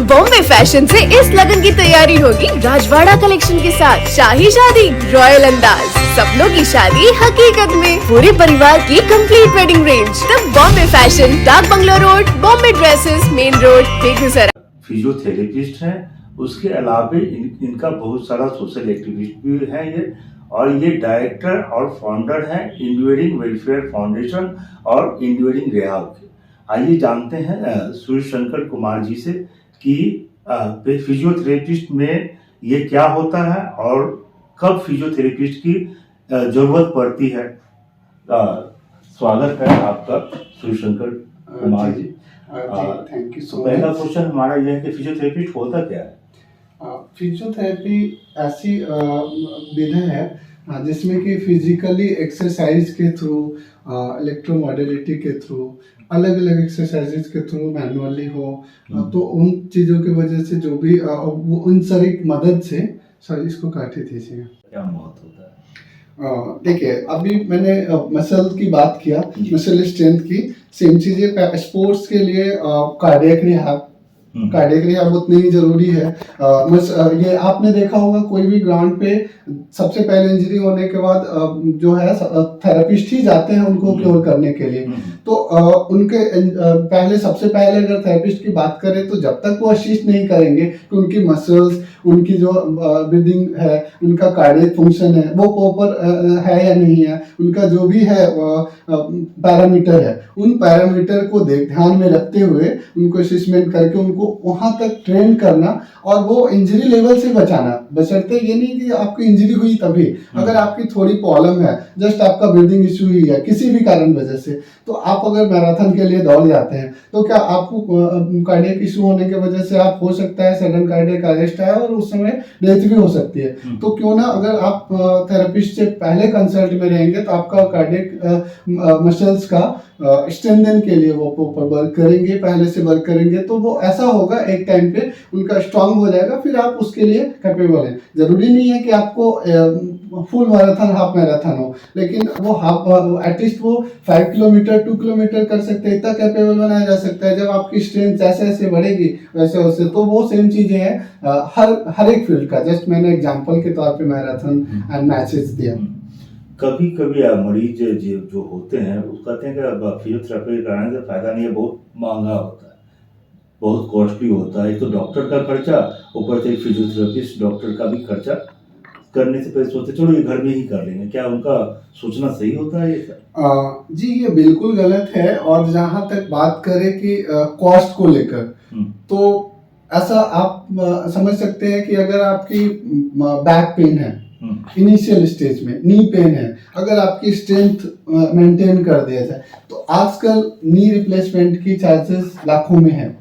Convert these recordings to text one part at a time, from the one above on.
Bombay fashion से इस लगन की तैयारी होगी राजवाड़ा कलेक्शन के साथ। शाही शादी, रॉयल अंदाज, सपनों की शादी हकीकत में, पूरे परिवार की complete wedding range. The Bombay fashion, Dak bungalow road, Bombay dresses, main road, Begusarai. Physiotherapist हैं, उसके अलावा इनका बहुत सारा सोशल एक्टिविस्ट भी है ये, और ये डायरेक्टर और फाउंडर हैं इंड्यूरिंग वेलफेयर फाउंडेशन और इंड्यूरिंग रेहाब के। आइए जानते हैं सूर्य शंकर कुमार जी से कि फिजियोथेरेपिस्ट में ये क्या होता है और कब फिजियोथेरेपिस्ट की जरूरत पड़ती है। स्वागत है आपका Surya Shankar Kumar ji. Thank you so much. पहला क्वेश्चन हमारा यह है कि फिजियोथेरेपिस्ट होता क्या है? फिजियोथेरेपी ऐसी विधा है जिसमें कि फिजिकली एक्सरसाइज के थ्रू, इलेक्ट्रोमोडिलिटी के थ्रू, अलग अलग एक्सरसाइजेज के थ्रू मैनुअली हो, तो उन चीज़ों की वजह से जो भी वो उन सारी मदद से सर इसको काटे दीजिए। क्या महत्व होता है? देखिए, अभी मैंने मसल की बात किया, मसल स्ट्रेंथ की। सेम चीज़ें स्पोर्ट्स के लिए कार्डियक रिहैब उतनी ही जरूरी है। ये आपने देखा होगा कोई भी ग्राउंड पे सबसे पहले इंजरी होने के बाद जो है थेरेपिस्ट ही जाते हैं उनको क्योर करने के लिए। तो उनके पहले सबसे पहले अगर थेरेपिस्ट की बात करें तो जब तक वो असिस्ट नहीं करेंगे कि उनकी मसल्स, उनकी जो ब्रीदिंग है, उनका कार्डियक फंक्शन है वो प्रॉपर है या नहीं है, उनका जो भी है पैरामीटर है, उन पैरामीटर को ध्यान में रखते हुए उनको असेसमेंट करके उनको वहां तक ट्रेन करना और वो इंजरी लेवल से बचाना। बशर्ते ये नहीं कि आपकी इंजरी हुई तभी, अगर आपकी थोड़ी प्रॉब्लम है, जस्ट आपका ब्रीदिंग इशू ही है किसी भी कारण वजह से, तो आप अगर मैराथन के लिए दौड़ जाते हैं तो क्या आपको कार्डियक इशू होने की वजह से आप हो सकता है सडन कार्डियक अरेस्ट है और उस समय डेथ भी हो सकती है। तो क्यों ना अगर आप थेरेपिस्ट से पहले कंसल्ट में रहेंगे तो आपका कार्डियक मसल्स का स्ट्रेंथन के लिए वो प्रॉपर वर्क करेंगे, पहले से वर्क करेंगे, तो वो ऐसा होगा एक टाइम पे उनका स्ट्रांग हो जाएगा, फिर आप उसके लिए कैपेबल हैं। जरूरी नहीं है कि आपको फुल मैराथन, हाफ मैराथन हो, लेकिन वो हाफ एटलीस्ट वो 5 किलोमीटर 2 किलोमीटर कर सकते हैं, इतना कैपेबल बनाया जा सकता है। जब आपकी स्ट्रेंथ जैसे जैसे बढ़ेगी वैसे वैसे, तो वो सेम चीजें हैं हर एक फील्ड का। जस्ट मैंने एग्जांपल के तौर पे मैराथन एंड मैचेस दिया। कभी कभी मरीज जो होते हैं वो कहते हैं कि फिजियोथेरेपी कराने से फायदा नहीं है, बहुत महंगा होता है, बहुत कॉस्टली होता है। एक तो डॉक्टर का खर्चा, ऊपर से फिजियोथेरेपिस्ट डॉक्टर का भी खर्चा करने से पहले सोचते चलो ये घर में ही कर लेंगे। क्या उनका सोचना सही होता है ये? जी, ये बिल्कुल गलत है। और जहाँ तक बात करें कि कॉस्ट को लेकर, तो ऐसा आप समझ सकते हैं कि अगर आपकी बैक पेन है इनिशियल स्टेज में, नी पेन है, अगर आपकी स्ट्रेंथ मेंटेन कर दिया जाए तो आजकल नी रिप्लेसमेंट की चार्जेस लाखों में है।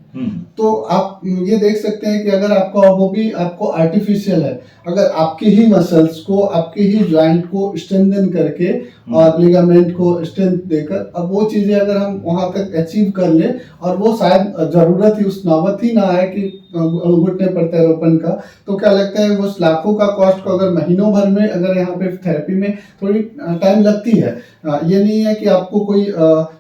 तो आप ये देख सकते हैं कि अगर आपका वो भी आपको आर्टिफिशियल है, अगर आपके ही मसल्स को, आपके ही जॉइंट को स्ट्रेंथन करके और लिगामेंट को स्ट्रेंथ देकर, अब वो चीजें अगर हम वहां तक अचीव कर ले और वो शायद जरूरत ही उस नौबत ही ना आए कि घुटने प्रत्यारोपण का, तो क्या लगता है वो लाखों का कॉस्ट को अगर महीनों भर में, अगर यहाँ पे थेरेपी में थोड़ी टाइम लगती है। ये नहीं है कि आपको कोई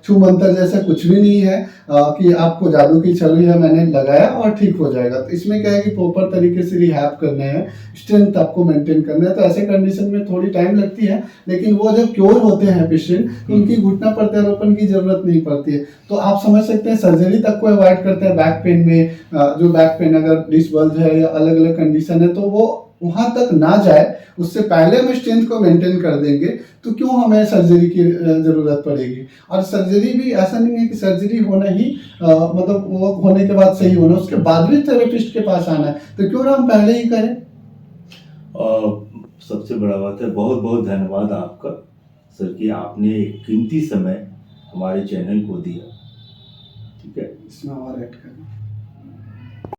छू मंतर जैसा कुछ भी नहीं है कि आपको जादू की छड़ी है मैंने लगाया और ठीक हो जाएगा। तो इसमें क्या है कि प्रॉपर तरीके से रिहैब करना है, स्ट्रेंथ आपको मेंटेन करना है। तो ऐसे कंडीशन में थोड़ी टाइम लगती है, लेकिन वो जब क्योर होते हैं पेशेंट तो उनकी घुटना प्रत्यारोपण की जरूरत नहीं पड़ती है। तो आप समझ सकते हैं सर्जरी तक को अवॉइड करते हैं बैक पेन में। जो बैक पेन अगर डिस्क बल्ज है या अलग अलग कंडीशन है तो वो वहां तक ना जाए, उससे पहले हम स्ट्रेंथ को मेंटेन कर देंगे तो क्यों हमें सर्जरी की जरूरत पड़ेगी। और सर्जरी भी ऐसा नहीं है कि सर्जरी होना ही मतलब वो होने के बाद सही होना, उसके बाद भी थेरेपिस्ट के पास आना है, तो क्यों ना हम पहले ही करें। सबसे बड़ा बात है, बहुत बहुत धन्यवाद आपका सर कि आपने एक कीमती समय हमारे चैनल को दिया। ठीक है, इसमें और ऐड करें।